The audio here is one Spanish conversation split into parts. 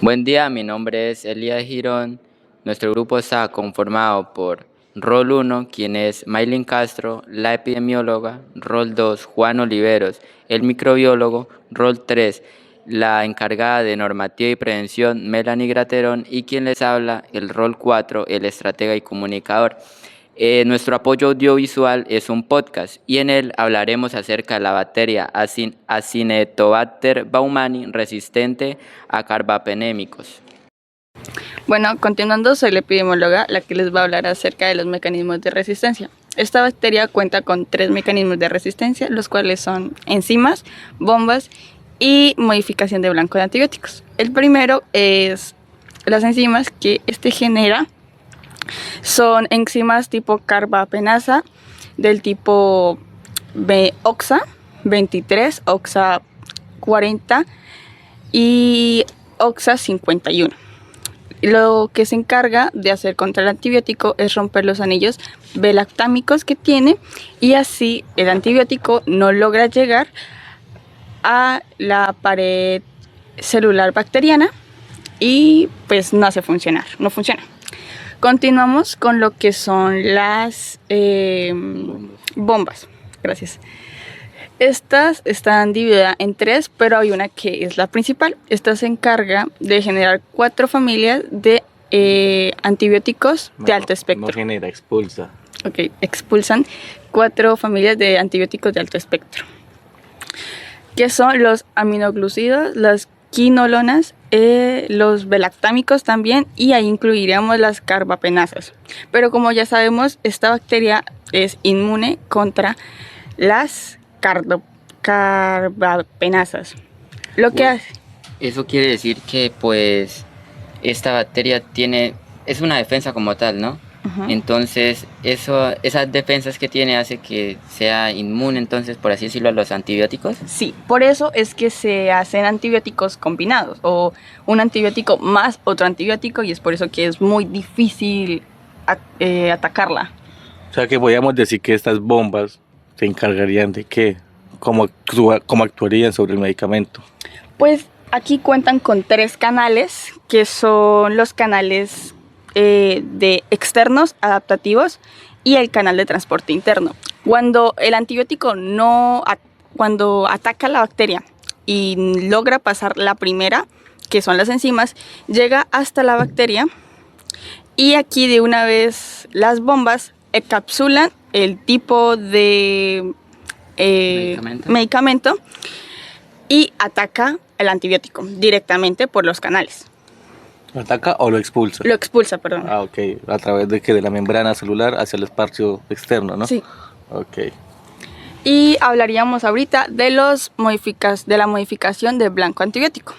Buen día, mi nombre es Elías Girón. Nuestro grupo está conformado por rol 1, quien es Maylin Castro, la epidemióloga; rol 2, Juan Oliveros, el microbiólogo; rol 3, la encargada de normativa y prevención, Melanie Graterón; y quien les habla, el rol 4, el estratega y comunicador. Nuestro apoyo audiovisual es un podcast y en él hablaremos acerca de la bacteria Acinetobacter baumannii resistente a carbapenémicos. Bueno, continuando, soy la epidemióloga, la que les va a hablar acerca de los mecanismos de resistencia. Esta bacteria cuenta con 3 mecanismos de resistencia, los cuales son enzimas, bombas y modificación de blanco de antibióticos. El primero es las enzimas que genera. Son enzimas tipo carbapenasa del tipo OXA 23, OXA 40 y OXA 51. Lo que se encarga de hacer contra el antibiótico es romper los anillos belactámicos que tiene, y así el antibiótico no logra llegar a la pared celular bacteriana y pues no funciona. Continuamos con lo que son las bombas. Gracias. Estas están divididas en 3, pero hay una que es la principal. Esta se encarga de generar 4 familias de antibióticos de alto espectro. No genera, expulsa. Ok, expulsan 4 familias de antibióticos de alto espectro, que son los aminoglucidos, las quinolonas, los belactámicos también, y ahí incluiríamos las carbapenasas. Pero como ya sabemos, esta bacteria es inmune contra las carbapenasas. Lo que hace... Eso quiere decir que pues esta bacteria es una defensa como tal, ¿no? Entonces, esas defensas que tiene hace que sea inmune, entonces, por así decirlo, a los antibióticos. Sí, por eso es que se hacen antibióticos combinados, o un antibiótico más otro antibiótico, y es por eso que es muy difícil atacarla. O sea que podríamos decir que estas bombas se encargarían de qué, cómo actuarían sobre el medicamento. Pues aquí cuentan con 3 canales, que son los canales de externos adaptativos y el canal de transporte interno. Cuando el antibiótico cuando ataca la bacteria y logra pasar la primera, que son las enzimas, llega hasta la bacteria, y aquí de una vez las bombas encapsulan el tipo de medicamento y ataca el antibiótico directamente por los canales. ¿Lo ataca o lo expulsa? Lo expulsa, perdón. Ah, ok. ¿A través de la membrana celular hacia el espacio externo, no? Sí. Ok. Y hablaríamos ahorita de la modificación del blanco antibiótico.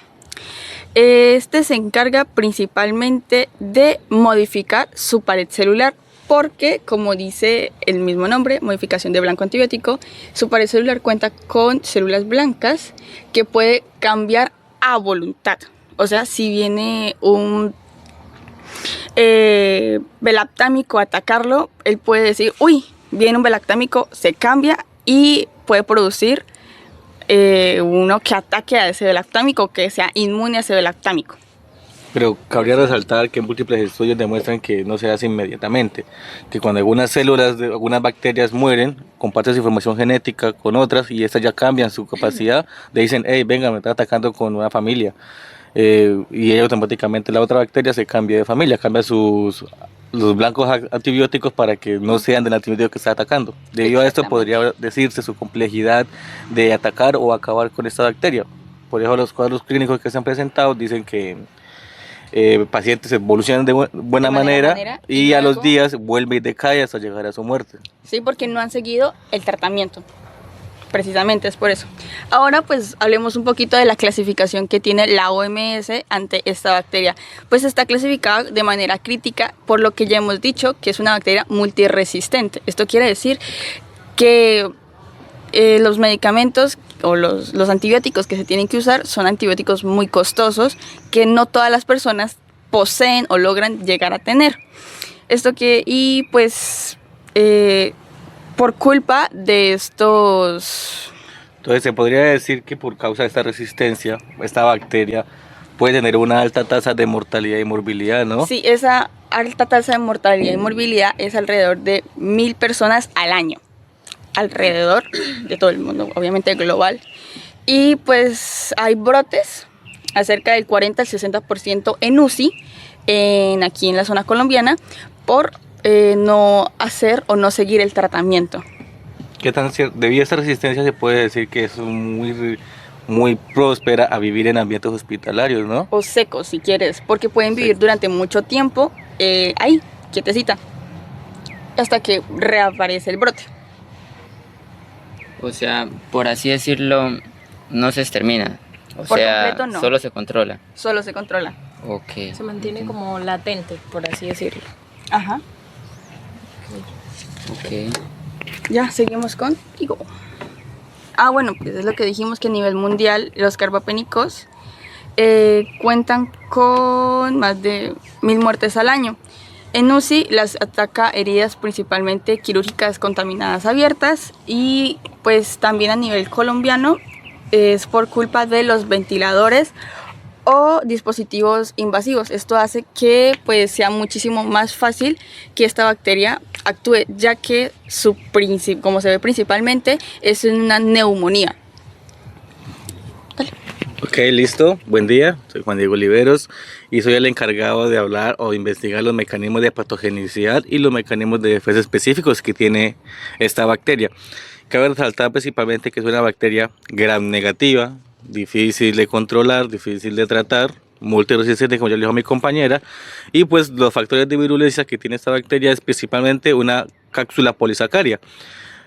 Este se encarga principalmente de modificar su pared celular, porque, como dice el mismo nombre, modificación de blanco antibiótico, su pared celular cuenta con células blancas que puede cambiar a voluntad. O sea, si viene un belactámico a atacarlo, él puede decir, uy, viene un belactámico, se cambia y puede producir uno que ataque a ese belactámico, que sea inmune a ese belactámico. Pero cabría resaltar que múltiples estudios demuestran que no se hace inmediatamente, que cuando algunas células de algunas bacterias mueren, comparten su información genética con otras y estas ya cambian su capacidad, le dicen, hey, venga, me está atacando con una familia, y automáticamente la otra bacteria se cambia de familia, cambia los blancos antibióticos para que no sean del antibiótico que está atacando. Debido a esto podría decirse su complejidad de atacar o acabar con esta bacteria. Por eso los cuadros clínicos que se han presentado dicen que pacientes evolucionan de buena manera y a los días vuelve y decae hasta llegar a su muerte. Sí, porque no han seguido el tratamiento. Precisamente es por eso. Ahora pues hablemos un poquito de la clasificación que tiene la OMS ante esta bacteria. Pues está clasificada de manera crítica, por lo que ya hemos dicho que es una bacteria multiresistente. Esto quiere decir que los medicamentos o los antibióticos que se tienen que usar son antibióticos muy costosos que no todas las personas poseen o logran llegar a tener. Por culpa de estos... Entonces se podría decir que por causa de esta resistencia, esta bacteria puede tener una alta tasa de mortalidad y morbilidad, ¿no? Sí, esa alta tasa de mortalidad y morbilidad es alrededor de 1.000 personas al año, alrededor de todo el mundo, obviamente global. Y pues hay brotes, acerca del 40 al 60% en UCI, aquí en la zona colombiana, por no hacer o no seguir el tratamiento. ¿Qué tan debido a esta resistencia se puede decir que es muy próspera a vivir en ambientes hospitalarios, ¿no? O secos, si quieres, porque pueden vivir durante mucho tiempo ahí, quietecita, hasta que reaparece el brote. O sea, por así decirlo, no se extermina. O Por sea, completo, no. solo se controla. Solo se controla. Ok. Se mantiene como latente, por así decirlo. Ajá. Ok. Ya, seguimos contigo. Ah, bueno, pues es lo que dijimos, que a nivel mundial los carbapénicos cuentan con más de 1.000 muertes al año. En UCI las ataca heridas principalmente quirúrgicas contaminadas abiertas, y pues también a nivel colombiano es por culpa de los ventiladores o dispositivos invasivos. Esto hace que pues sea muchísimo más fácil que esta bacteria actúe, ya que como se ve principalmente, es una neumonía. Ok, listo. Buen día. Soy Juan Diego Oliveros y soy el encargado de hablar o investigar los mecanismos de patogenicidad y los mecanismos de defensa específicos que tiene esta bacteria. Cabe resaltar principalmente que es una bacteria gram negativa, difícil de controlar, difícil de tratar, multiresistente, como ya le dijo mi compañera, y pues los factores de virulencia que tiene esta bacteria es principalmente una cápsula polisacaria.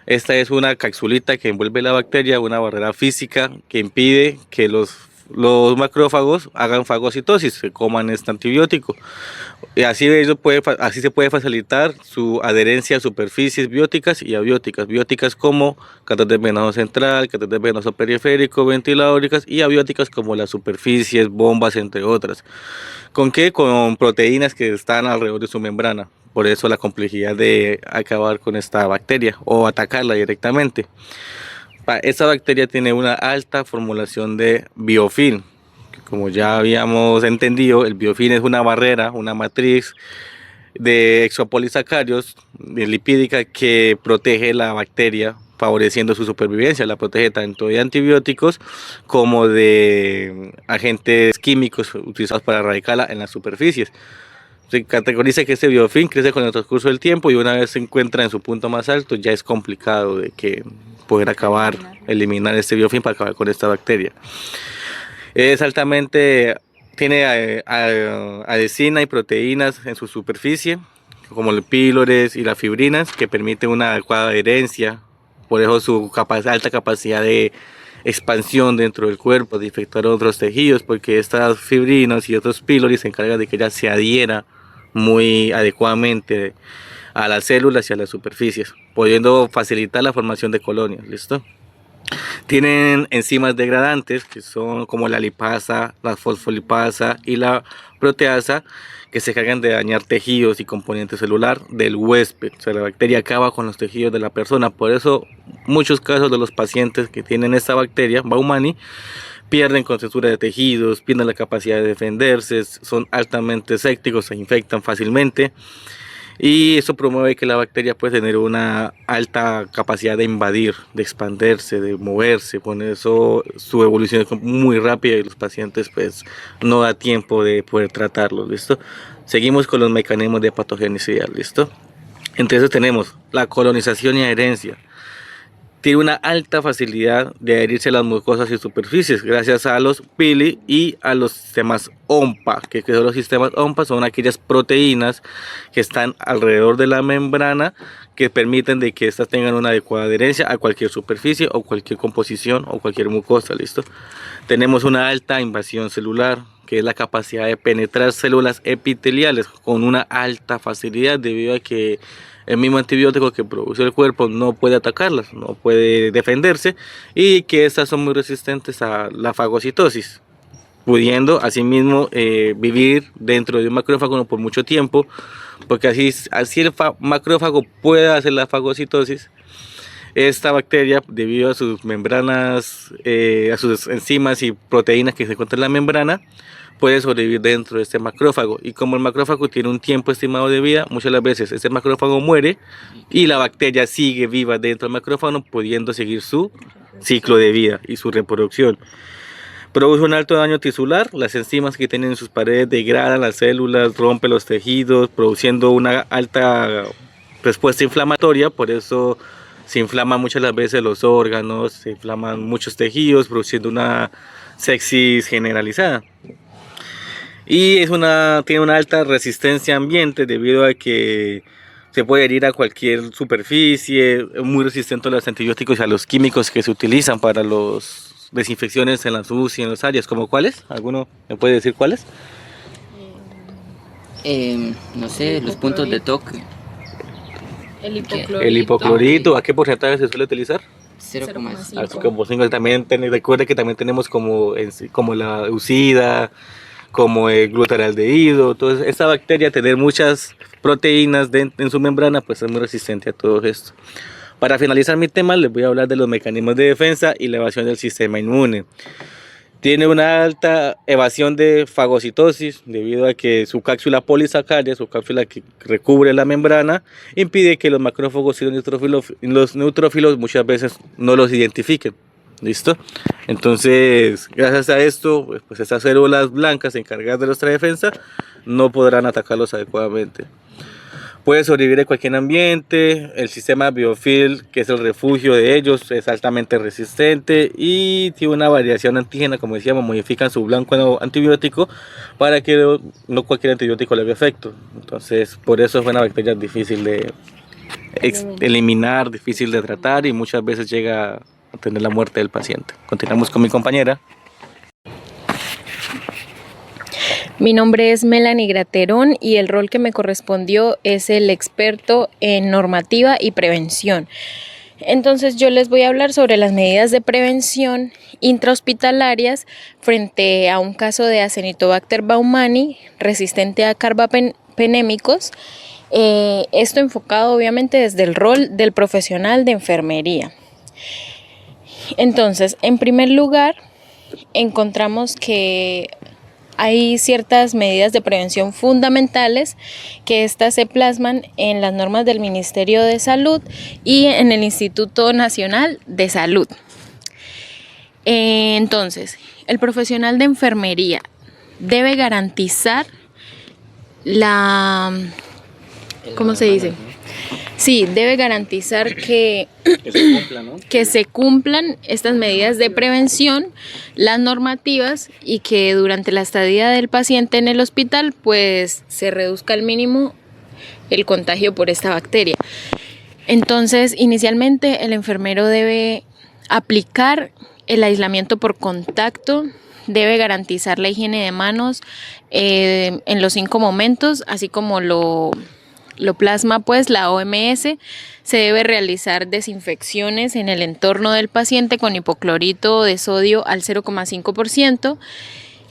Esta es una capsulita que envuelve la bacteria, una barrera física que impide que los macrófagos hagan fagocitosis, se coman este antibiótico. Y así se puede facilitar su adherencia a superficies bióticas y abióticas. Bióticas como catéter venoso central, catéter venoso periférico, ventiladóricas, y abióticas como las superficies, bombas, entre otras. ¿Con qué? Con proteínas que están alrededor de su membrana. Por eso la complejidad de acabar con esta bacteria o atacarla directamente. Esta bacteria tiene una alta formulación de biofilm. Como ya habíamos entendido, el biofilm es una barrera, una matriz de exopolisacarios lipídica que protege la bacteria, favoreciendo su supervivencia. La protege tanto de antibióticos como de agentes químicos utilizados para erradicarla en las superficies. Se categoriza que este biofilm crece con el transcurso del tiempo, y una vez se encuentra en su punto más alto ya es complicado de que poder eliminar este biofilm para acabar con esta bacteria. Tiene adhesina y proteínas en su superficie, como los pílores y las fibrinas, que permiten una adecuada adherencia. Por eso su alta capacidad de expansión dentro del cuerpo, de infectar otros tejidos, porque estas fibrinas y otros pílores se encargan de que ella se adhiera muy adecuadamente a las células y a las superficies, pudiendo facilitar la formación de colonias. ¿Listo? Tienen enzimas degradantes que son como la lipasa, la fosfolipasa y la proteasa, que se encargan de dañar tejidos y componentes celular del huésped. O sea, la bacteria acaba con los tejidos de la persona. Por eso muchos casos de los pacientes que tienen esta bacteria, Baumani, pierden contextura de tejidos, pierden la capacidad de defenderse, son altamente sépticos, se infectan fácilmente. Y eso promueve que la bacteria puede tener una alta capacidad de invadir, de expandirse, de moverse. Por eso su evolución es muy rápida y los pacientes pues no da tiempo de poder tratarlos. ¿Listo? Seguimos con los mecanismos de patogenicidad. ¿Listo? Entre esos tenemos la colonización y adherencia. Tiene una alta facilidad de adherirse a las mucosas y superficies gracias a los pili y a los sistemas OMPA. Que son los sistemas OMPA? Son aquellas proteínas que están alrededor de la membrana que permiten de que éstas tengan una adecuada adherencia a cualquier superficie o cualquier composición o cualquier mucosa. ¿Listo? Tenemos una alta invasión celular, que es la capacidad de penetrar células epiteliales con una alta facilidad, debido a que el mismo antibiótico que produce el cuerpo no puede atacarlas, no puede defenderse, y que estas son muy resistentes a la fagocitosis, pudiendo asimismo vivir dentro de un macrófago por mucho tiempo, porque así el macrófago puede hacer la fagocitosis. Esta bacteria, debido a sus membranas, a sus enzimas y proteínas que se encuentran en la membrana, puede sobrevivir dentro de este macrófago. Y como el macrófago tiene un tiempo estimado de vida, muchas de las veces este macrófago muere y la bacteria sigue viva dentro del macrófago, pudiendo seguir su ciclo de vida y su reproducción. Produce un alto daño tisular, las enzimas que tienen en sus paredes degradan las células, rompen los tejidos, produciendo una alta respuesta inflamatoria, por eso se inflaman muchas las veces los órganos, se inflaman muchos tejidos, produciendo una sepsis generalizada. Y tiene una alta resistencia a ambiente debido a que se puede herir a cualquier superficie, es muy resistente a los antibióticos y a los químicos que se utilizan para las desinfecciones en las UCI y en las áreas. ¿Como cuáles? ¿Alguno me puede decir cuáles? No sé, los puntos de toque. El hipoclorito. El hipoclorito, ¿a qué porcentaje se suele utilizar? 0,5. Al 5%. También recuerde que también tenemos como la eucida, como el glutaraldehído. Entonces, esta bacteria, tener muchas proteínas en su membrana, pues es muy resistente a todo esto. Para finalizar mi tema, les voy a hablar de los mecanismos de defensa y la evasión del sistema inmune. Tiene una alta evasión de fagocitosis debido a que su cápsula polisacaria, su cápsula que recubre la membrana, impide que los macrófagos y los neutrófilos muchas veces no los identifiquen. ¿Listo? Entonces, gracias a esto, pues estas células blancas encargadas de nuestra defensa no podrán atacarlos adecuadamente. Puede sobrevivir en cualquier ambiente, el sistema biofil, que es el refugio de ellos, es altamente resistente y tiene una variación antígena, como decíamos, modifican su blanco antibiótico para que no cualquier antibiótico le haga efecto. Entonces, por eso es una bacteria difícil de eliminar, difícil de tratar y muchas veces llega a tener la muerte del paciente. Continuamos con mi compañera. Mi nombre es Melanie Graterón y el rol que me correspondió es el experto en normativa y prevención. Entonces yo les voy a hablar sobre las medidas de prevención intrahospitalarias frente a un caso de Acinetobacter baumannii resistente a carbapenémicos. Esto enfocado obviamente desde el rol del profesional de enfermería. Entonces, en primer lugar, encontramos que hay ciertas medidas de prevención fundamentales que estas se plasman en las normas del Ministerio de Salud y en el Instituto Nacional de Salud. Entonces, el profesional de enfermería debe garantizar ¿cómo se dice? Sí, debe garantizar que se cumplan estas medidas de prevención, las normativas y que durante la estadía del paciente en el hospital pues se reduzca al mínimo el contagio por esta bacteria. Entonces, inicialmente el enfermero debe aplicar el aislamiento por contacto, debe garantizar la higiene de manos en los 5 momentos, así como lo plasma pues la OMS. Se debe realizar desinfecciones en el entorno del paciente con hipoclorito de sodio al 0,5%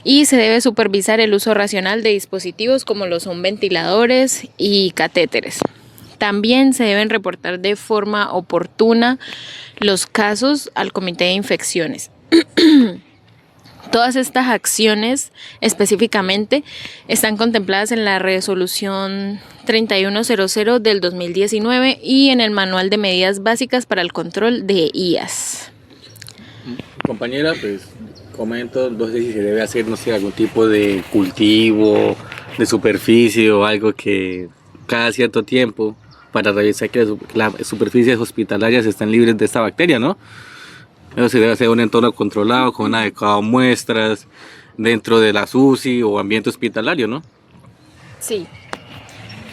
y se debe supervisar el uso racional de dispositivos como lo son ventiladores y catéteres. También se deben reportar de forma oportuna los casos al comité de infecciones. Todas estas acciones específicamente están contempladas en la resolución 3100 del 2019 y en el manual de medidas básicas para el control de IAS. Compañera, pues comento, no sé si se debe hacer, no sé, algún tipo de cultivo, de superficie o algo que cada cierto tiempo para revisar que las superficies hospitalarias están libres de esta bacteria, ¿no? Eso se debe hacer en un entorno controlado, con adecuadas muestras, dentro de la UCI o ambiente hospitalario, ¿no? Sí.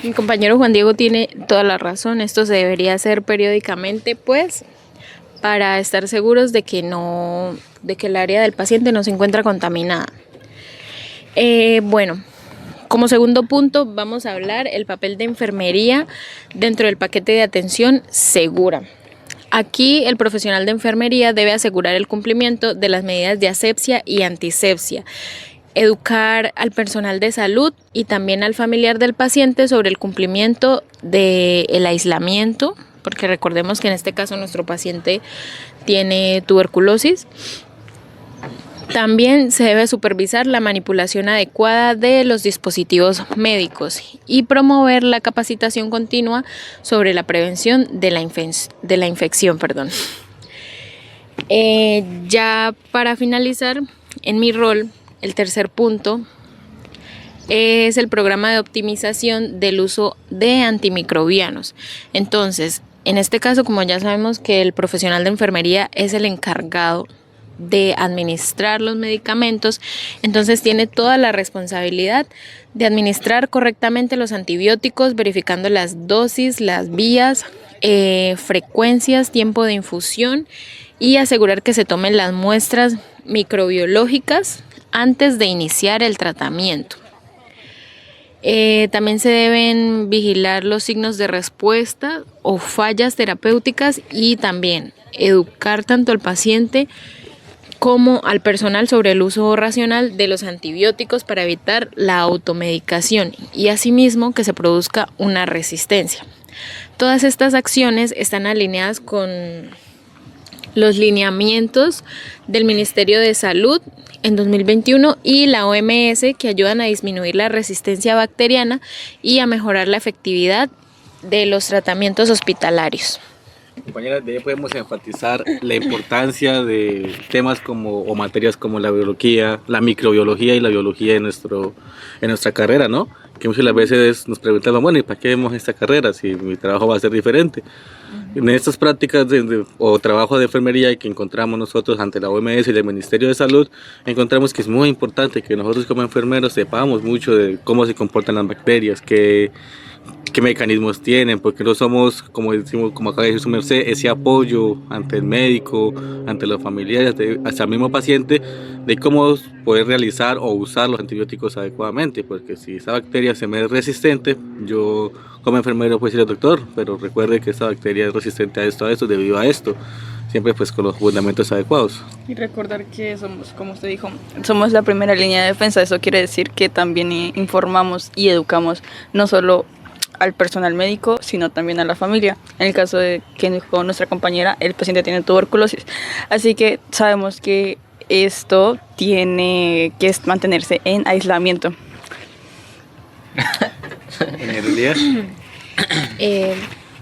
Mi compañero Juan Diego tiene toda la razón. Esto se debería hacer periódicamente, pues, para estar seguros de que el área del paciente no se encuentra contaminada. Bueno, como segundo punto vamos a hablar el papel de enfermería dentro del paquete de atención segura. Aquí el profesional de enfermería debe asegurar el cumplimiento de las medidas de asepsia y antisepsia, educar al personal de salud y también al familiar del paciente sobre el cumplimiento del aislamiento, porque recordemos que en este caso nuestro paciente tiene tuberculosis. También se debe supervisar la manipulación adecuada de los dispositivos médicos y promover la capacitación continua sobre la prevención de la infección. Ya para finalizar, en mi rol, el tercer punto es el programa de optimización del uso de antimicrobianos. Entonces, en este caso, como ya sabemos que el profesional de enfermería es el encargado de administrar los medicamentos, entonces tiene toda la responsabilidad de administrar correctamente los antibióticos, verificando las dosis, las vías, frecuencias, tiempo de infusión y asegurar que se tomen las muestras microbiológicas antes de iniciar el tratamiento. También se deben vigilar los signos de respuesta o fallas terapéuticas y también educar tanto al paciente como al personal sobre el uso racional de los antibióticos para evitar la automedicación y asimismo que se produzca una resistencia. Todas estas acciones están alineadas con los lineamientos del Ministerio de Salud en 2021 y la OMS, que ayudan a disminuir la resistencia bacteriana y a mejorar la efectividad de los tratamientos hospitalarios. Compañeras, de ahí podemos enfatizar la importancia de temas como o materias como la biología, la microbiología y la biología en nuestra carrera, ¿no? Que muchas las veces nos preguntamos, bueno, ¿y para qué vemos esta carrera si mi trabajo va a ser diferente? En estas prácticas o trabajo de enfermería que encontramos nosotros ante la OMS y el Ministerio de Salud, encontramos que es muy importante que nosotros como enfermeros sepamos mucho de cómo se comportan las bacterias, qué mecanismos tienen, porque no somos, como decimos, como acaba de decir su merced, ese apoyo ante el médico, ante los familiares, hasta el mismo paciente, de cómo poder realizar o usar los antibióticos adecuadamente, porque si esa bacteria se me es resistente, yo como enfermero puedo decirle al doctor, pero recuerde que esa bacteria es resistente a esto, debido a esto, siempre pues con los fundamentos adecuados. Y recordar que somos, como usted dijo, somos la primera línea de defensa. Eso quiere decir que también informamos y educamos no solo al personal médico, sino también a la familia. En el caso de que dijo nuestra compañera, el paciente tiene tuberculosis. Así que sabemos que esto tiene que mantenerse en aislamiento.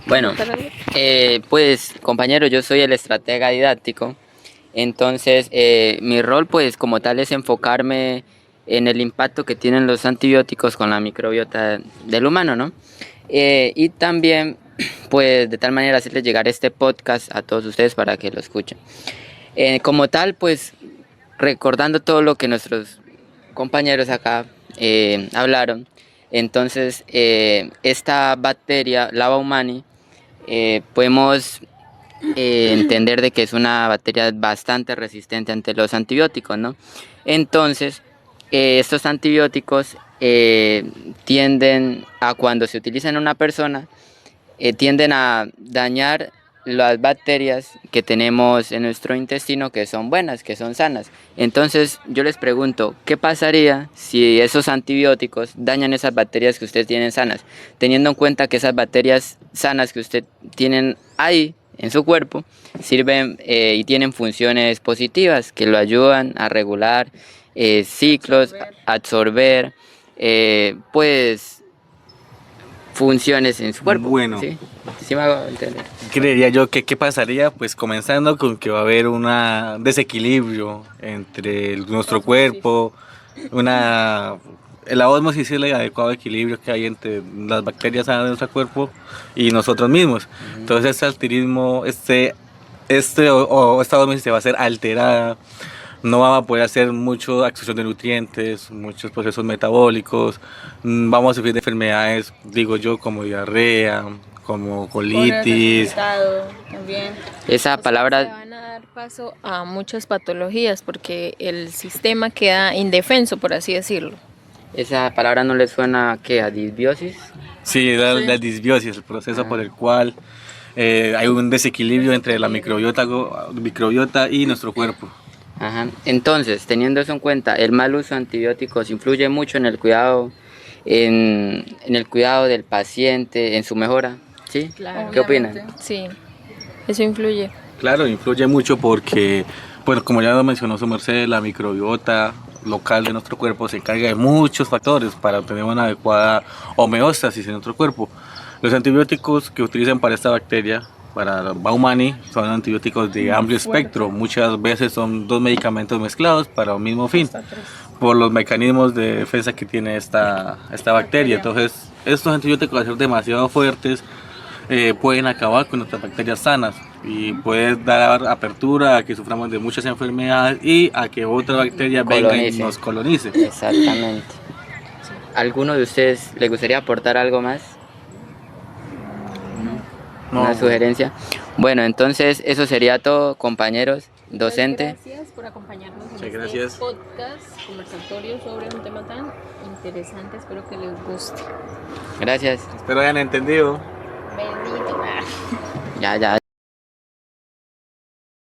Bueno, pues compañero, yo soy el estratega didáctico, entonces mi rol pues como tal es enfocarme en el impacto que tienen los antibióticos con la microbiota del humano, ¿no? Y también pues de tal manera hacerles llegar este podcast a todos ustedes para que lo escuchen. Como tal pues recordando todo lo que nuestros compañeros acá hablaron, entonces esta bacteria Lava humani podemos entender de que es una bacteria bastante resistente ante los antibióticos, ¿no? Entonces estos antibióticos tienden a, cuando se utilizan en una persona, tienden a dañar las bacterias que tenemos en nuestro intestino, que son buenas, que son sanas. Entonces yo les pregunto, ¿qué pasaría si esos antibióticos dañan esas bacterias que ustedes tienen sanas? Teniendo en cuenta que esas bacterias sanas que usted tienen ahí en su cuerpo sirven y tienen funciones positivas que lo ayudan a regular ciclos, absorber, pues funciones en su cuerpo. Bueno, ¿sí? ¿Sí me hago entender? creería yo que qué pasaría, pues comenzando con que va a haber un desequilibrio entre nuestro cuerpo, la osmosis y el adecuado equilibrio que hay entre las bacterias sanas de nuestro cuerpo y nosotros mismos. Entonces este alterismo, esta osmosis se va a ser alterada. No vamos a poder hacer mucha absorción de nutrientes, muchos procesos metabólicos, vamos a sufrir de enfermedades, digo yo, como diarrea, como colitis. También. Esa Se palabra, van a dar paso a muchas patologías porque el sistema queda indefenso, por así decirlo. esa palabra no le suena ¿qué? ¿A disbiosis? Sí, la disbiosis, el proceso por el cual hay un desequilibrio entre la microbiota y nuestro cuerpo. Ajá. Entonces, teniendo eso en cuenta, el mal uso de antibióticos influye mucho en el cuidado, en el cuidado del paciente, en su mejora, ¿sí? Claro. ¿Qué opinan? Sí, eso influye. Claro, influye mucho porque Pues como ya lo mencionó su merced, la microbiota local de nuestro cuerpo se encarga de muchos factores para obtener una adecuada homeostasis en nuestro cuerpo. Los antibióticos que utilizan para esta bacteria, para los Baumani, son antibióticos de amplio espectro. Muchas veces son dos medicamentos mezclados para un mismo fin, por los mecanismos de defensa que tiene esta bacteria. Entonces, estos antibióticos, al ser demasiado fuertes, pueden acabar con nuestras bacterias sanas y puede dar apertura a que suframos de muchas enfermedades y a que otra bacteria venga y nos colonice. Exactamente. ¿Alguno de ustedes le gustaría aportar algo más? No. ¿Una sugerencia? Bueno, entonces eso sería todo, compañeros, docente. Gracias por acompañarnos en Muchas este gracias. podcast, conversatorio sobre un tema tan interesante. Espero que les guste. Gracias. Espero hayan entendido. Bendito. Ya.